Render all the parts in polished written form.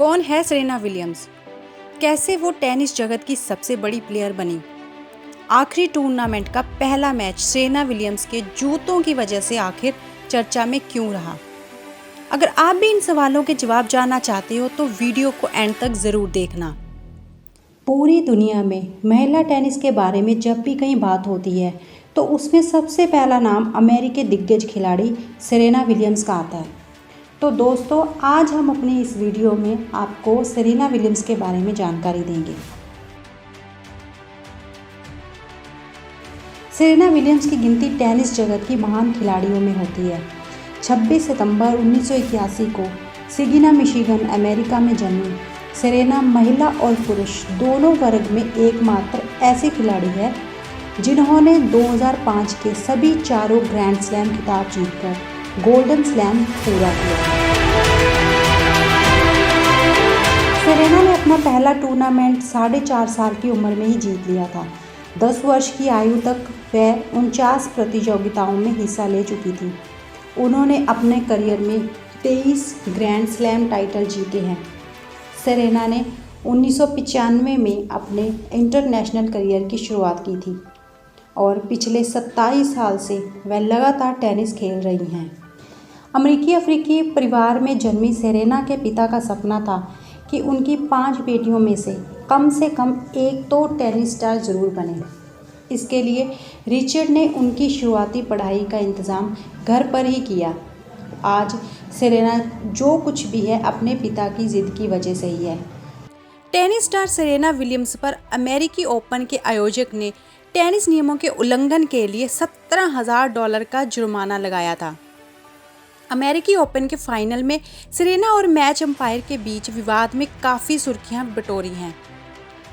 कौन है Serena Williams? कैसे वो टेनिस जगत की सबसे बड़ी प्लेयर बनी? आखिरी टूर्नामेंट का पहला मैच सेरेना विलियम्स के जूतों की वजह से आखिर चर्चा में क्यों रहा? अगर आप भी इन सवालों के जवाब जानना चाहते हो तो वीडियो को एंड तक ज़रूर देखना। पूरी दुनिया में महिला टेनिस के बारे में जब भी कहीं बात होती है तो उसमें सबसे पहला नाम अमेरिकी दिग्गज खिलाड़ी सेरेना विलियम्स का आता है। तो दोस्तों, आज हम अपनी इस वीडियो में आपको सेरेना विलियम्स के बारे में जानकारी देंगे। सेरेना विलियम्स की गिनती टेनिस जगत की महान खिलाड़ियों में होती है। 26 सितंबर 1981 को सिगिना, मिशिगन, अमेरिका में जन्मी सेरेना महिला और पुरुष दोनों वर्ग में एकमात्र ऐसी खिलाड़ी है जिन्होंने 2005 के सभी चारों ग्रैंड स्लैम खिताब जीतकर गोल्डन स्लैम पूरा किया। सेरेना ने अपना पहला टूर्नामेंट 4.5 साल की उम्र में ही जीत लिया था। 10 वर्ष की आयु तक वह 49 प्रतियोगिताओं में हिस्सा ले चुकी थी। उन्होंने अपने करियर में 23 ग्रैंड स्लैम टाइटल जीते हैं। सेरेना ने 1995 में अपने इंटरनेशनल करियर की शुरुआत की थी और पिछले 27 साल से वह लगातार टेनिस खेल रही हैं। अमेरिकी अफ्रीकी परिवार में जन्मी सेरेना के पिता का सपना था कि उनकी 5 बेटियों में से कम एक तो टेनिस स्टार ज़रूर बने। इसके लिए रिचर्ड ने उनकी शुरुआती पढ़ाई का इंतज़ाम घर पर ही किया। आज सेरेना जो कुछ भी है अपने पिता की ज़िद की वजह से ही है। टेनिस स्टार सेरेना विलियम्स पर अमेरिकी ओपन के आयोजक ने टेनिस नियमों के उल्लंघन के लिए $17,000 का जुर्माना लगाया था। अमेरिकी ओपन के फाइनल में सेरेना और मैच अंपायर के बीच विवाद में काफ़ी सुर्खियां बटोरी हैं।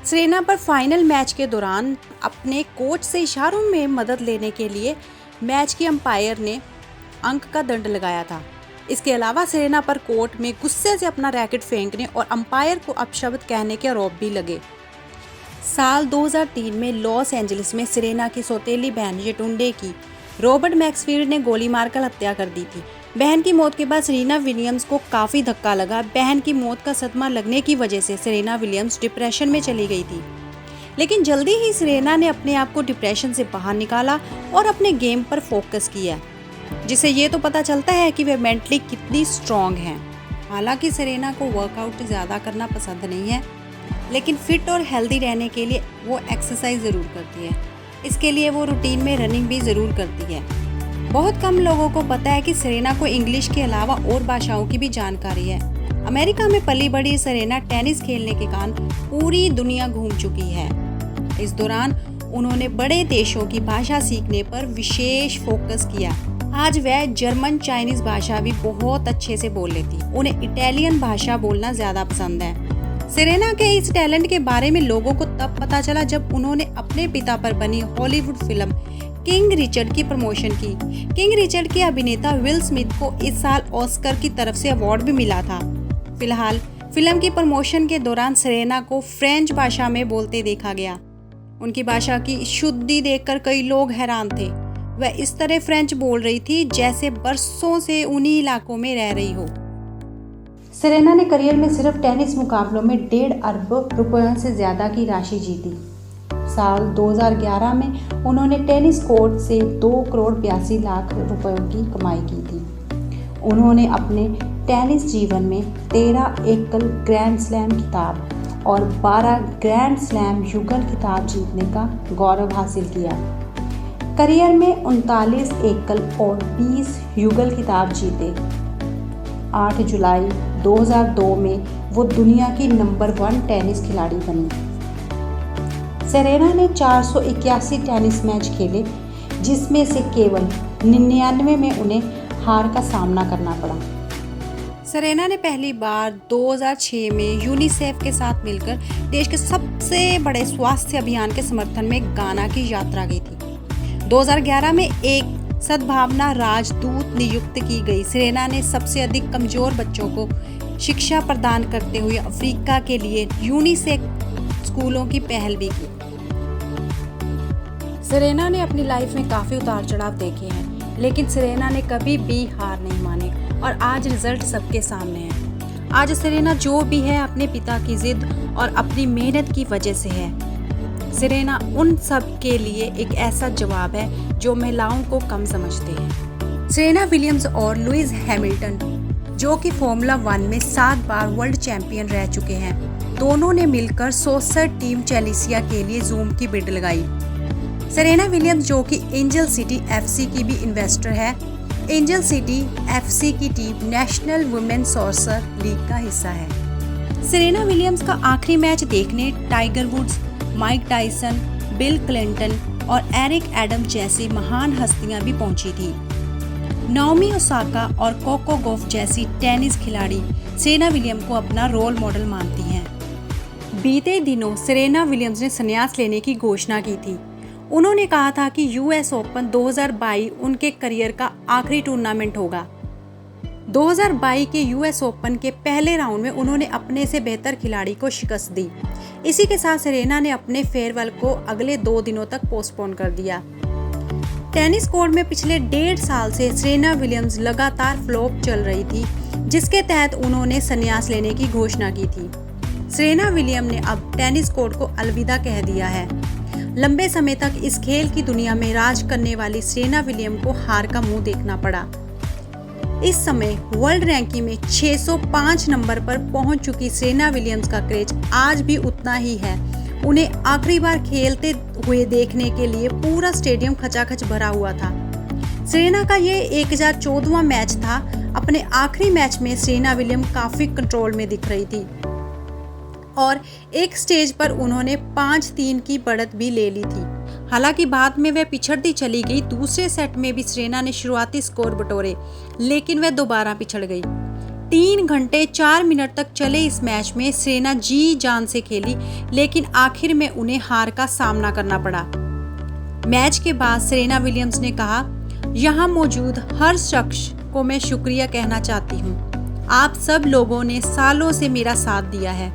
सेरेना पर फाइनल मैच के दौरान अपने कोच से इशारों में मदद लेने के लिए मैच की अंपायर ने अंक का दंड लगाया था। इसके अलावा सेरेना पर कोर्ट में गुस्से से अपना रैकेट फेंकने और अंपायर को अपशब्द कहने के आरोप भी लगे। साल 2003 में लॉस एंजलिस में सेरेना की सौतेली बहन येटुंडे की रॉबर्ट मैक्सफील्ड ने गोली मारकर हत्या कर दी थी। बहन की मौत के बाद सेरेना विलियम्स को काफ़ी धक्का लगा। बहन की मौत का सदमा लगने की वजह से सेरेना विलियम्स डिप्रेशन में चली गई थी, लेकिन जल्दी ही सेरेना ने अपने आप को डिप्रेशन से बाहर निकाला और अपने गेम पर फोकस किया, जिससे ये तो पता चलता है कि वे मेंटली कितनी स्ट्रॉन्ग हैं। हालांकि सेरेना को वर्कआउट ज़्यादा करना पसंद नहीं है, लेकिन फिट और हेल्दी रहने के लिए वो एक्सरसाइज ज़रूर करती है। इसके लिए वो रूटीन में रनिंग भी ज़रूर करती है। बहुत कम लोगों को पता है कि सेरेना को इंग्लिश के अलावा और भाषाओं की भी जानकारी है। अमेरिका में पली बड़ी सेरेना टेनिस खेलने के कारण पूरी दुनिया घूम चुकी है। इस दौरान उन्होंने बड़े देशों की भाषा सीखने पर विशेष फोकस किया। आज वह जर्मन, चाइनीज भाषा भी बहुत अच्छे से बोल लेती। उन्हें इटालियन भाषा बोलना ज़्यादा पसंद है। सेरेना के इस टैलेंट के बारे में लोगों को तब पता चला जब उन्होंने अपने पिता पर बनी हॉलीवुड फिल्म किंग रिचर्ड की प्रमोशन की। किंग रिचर्ड के अभिनेता विल स्मिथ को इस साल ऑस्कर की तरफ से अवार्ड भी मिला था। फिलहाल फिल्म की प्रमोशन के दौरान सेरेना को फ्रेंच भाषा में बोलते देखा गया। उनकी भाषा की शुद्धि देखकर कई लोग हैरान थे। वह इस तरह फ्रेंच बोल रही थी जैसे बरसों से उन्हीं इलाकों में रह रही हो। सेरेना ने करियर में सिर्फ टेनिस मुकाबलों में 1.5 अरब रुपयों से ज़्यादा की राशि जीती। साल 2011 में उन्होंने टेनिस कोर्ट से 2 करोड़ 82 लाख रुपयों की कमाई की थी। उन्होंने अपने टेनिस जीवन में 13 एकल ग्रैंड स्लैम खिताब और 12 ग्रैंड स्लैम युगल खिताब जीतने का गौरव हासिल किया। करियर में 39 एकल और 20 युगल खिताब जीते। 8 जुलाई 2002 में वो दुनिया की नंबर 1 टेनिस खिलाड़ी बनी। सेरेना ने 481 टेनिस मैच खेले, जिसमें से केवल 99 में उन्हें हार का सामना करना पड़ा। सेरेना ने पहली बार 2006 में यूनिसेफ के साथ मिलकर देश के सबसे बड़े स्वास्थ्य अभियान के समर्थन में गाना की यात्रा की थी। 2011 में एक सद्भावना राजदूत नियुक्त की गई। सेरेना ने सबसे अधिक कमजोर बच्चों को शिक्षा प्रदान करते हुए अफ्रीका के लिए यूनिसेफ स्कूलों की पहल भी की। सेरेना ने अपनी लाइफ में काफ़ी उतार चढ़ाव देखे हैं, लेकिन सेरेना ने कभी भी हार नहीं मानी और आज रिजल्ट सबके सामने है। आज सेरेना जो भी है अपने पिता की जिद और अपनी मेहनत की वजह से है। सेरेना उन सब के लिए एक ऐसा जवाब है जो महिलाओं को कम समझते हैं। सेरेना विलियम्स और लुइस हैमिल्टन, जो कि फॉर्मूला 1 में 7 बार वर्ल्ड चैंपियन रह चुके हैं, दोनों ने मिलकर सोसर टीम चेल्सिया के लिए जूम की बिड लगाई। सेरेना विलियम्स, जो कि एंजल सिटी एफसी की भी इन्वेस्टर है, एंजल सिटी एफसी की team national women soccer league का हिस्सा है। सेरेना विलियम्स का आखिरी मैच देखने Tiger Woods, Mike Tyson, Bill Clinton और एरिक एडम जैसी महान हस्तियां भी पहुंची थी। नाओमी ओसाका और कोको गॉफ जैसी टेनिस खिलाड़ी सेरेना विलियम्स को अपना रोल मॉडल मानती हैं। बीते दिनों सेरेना विलियम्स ने संन्यास लेने की घोषणा की थी। उन्होंने कहा था कि यूएस ओपन 2022 उनके करियर का आखिरी टूर्नामेंट होगा। 2022 के यूएस ओपन के पहले राउंड में उन्होंने अपने से बेहतर खिलाड़ी को शिकस्त दी। इसी के साथ सेरेना ने अपने फेयरवेल को अगले 2 दिनों तक पोस्टपोन कर दिया। टेनिस कोर्ट में पिछले 1.5 साल से सेरेना विलियम्स लगातार फ्लॉप चल रही थी, जिसके तहत उन्होंने संन्यास लेने की घोषणा की थी। सेरेना विलियम्स ने अब टेनिस कोर्ट को अलविदा कह दिया है। लंबे समय तक इस खेल की दुनिया में राज करने वाली सेरेना विलियम्स को हार का मुंह देखना पड़ा। इस समय वर्ल्ड रैंकिंग में 605 नंबर पर पहुंच चुकी सेरेना विलियम्स का क्रेज आज भी उतना ही है। उन्हें आखिरी बार खेलते हुए देखने के लिए पूरा स्टेडियम खचाखच भरा हुआ था। सेरेना का ये 1014वां मैच था। अपने आखिरी मैच में सेरेना विलियम्स काफी कंट्रोल में दिख रही थी और एक स्टेज पर उन्होंने 5-3 की बढ़त भी ले ली थी। हालांकि बाद में वह पिछड़ती चली गई। दूसरे सेट में भी सेरेना ने शुरुआती स्कोर बटोरे, लेकिन वह दोबारा पिछड़ गई। 3 घंटे 4 मिनट तक चले इस मैच में सेरेना जी जान से खेली, लेकिन आखिर में उन्हें हार का सामना करना पड़ा। मैच के बाद सेरेना विलियम्स ने कहा, यहाँ मौजूद हर शख्स को मैं शुक्रिया कहना चाहती हूँ। आप सब लोगों ने सालों से मेरा साथ दिया है।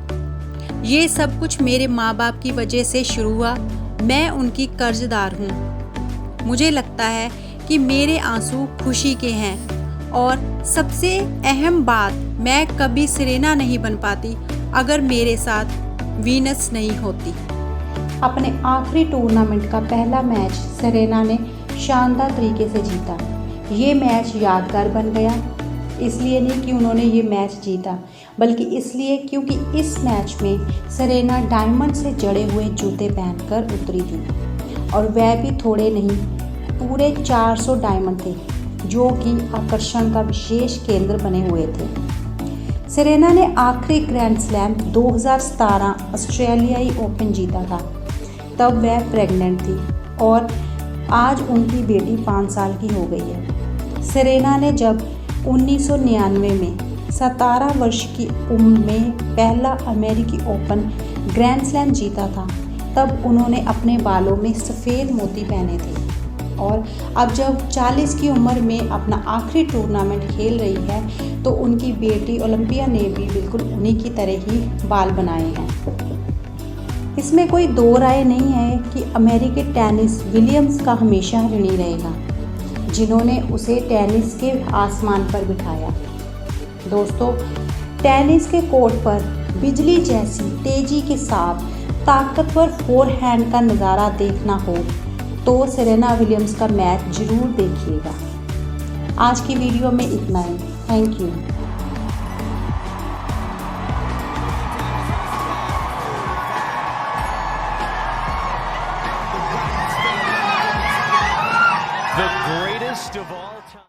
ये सब कुछ मेरे माँ बाप की वजह से शुरू हुआ। मैं उनकी कर्जदार हूँ। मुझे लगता है कि मेरे आंसू खुशी के हैं और सबसे अहम बात, मैं कभी सेरेना नहीं बन पाती अगर मेरे साथ वीनस नहीं होती। अपने आखिरी टूर्नामेंट का पहला मैच सेरेना ने शानदार तरीके से जीता। ये मैच यादगार बन गया, इसलिए नहीं कि उन्होंने ये मैच जीता, बल्कि इसलिए क्योंकि इस मैच में सेरेना डायमंड से जड़े हुए जूते पहनकर उतरी थी और वह भी थोड़े नहीं, पूरे 400 डायमंड थे, जो कि आकर्षण का विशेष केंद्र बने हुए थे। सेरेना ने आखिरी ग्रैंड स्लैम 2017 ऑस्ट्रेलियाई ओपन जीता था। तब वह प्रेग्नेंट थी और आज उनकी बेटी 5 साल की हो गई है। सेरेना ने जब 1999 में 17 वर्ष की उम्र में पहला अमेरिकी ओपन ग्रैंड स्लैम जीता था, तब उन्होंने अपने बालों में सफ़ेद मोती पहने थे और अब जब 40 की उम्र में अपना आखिरी टूर्नामेंट खेल रही है, तो उनकी बेटी ओलंपिया ने भी बिल्कुल उन्हीं की तरह ही बाल बनाए हैं। इसमें कोई दो राय नहीं है कि अमेरिकी टेनिस विलियम्स का हमेशा ऋणी रहेगा, जिन्होंने उसे टेनिस के आसमान पर बिठाया। दोस्तों, टेनिस के कोर्ट पर बिजली जैसी तेजी के साथ ताकतवर फोरहैंड का नज़ारा देखना हो तो सेरेना विलियम्स का मैच जरूर देखिएगा। आज की वीडियो में इतना ही। Thank you. The greatest of all time.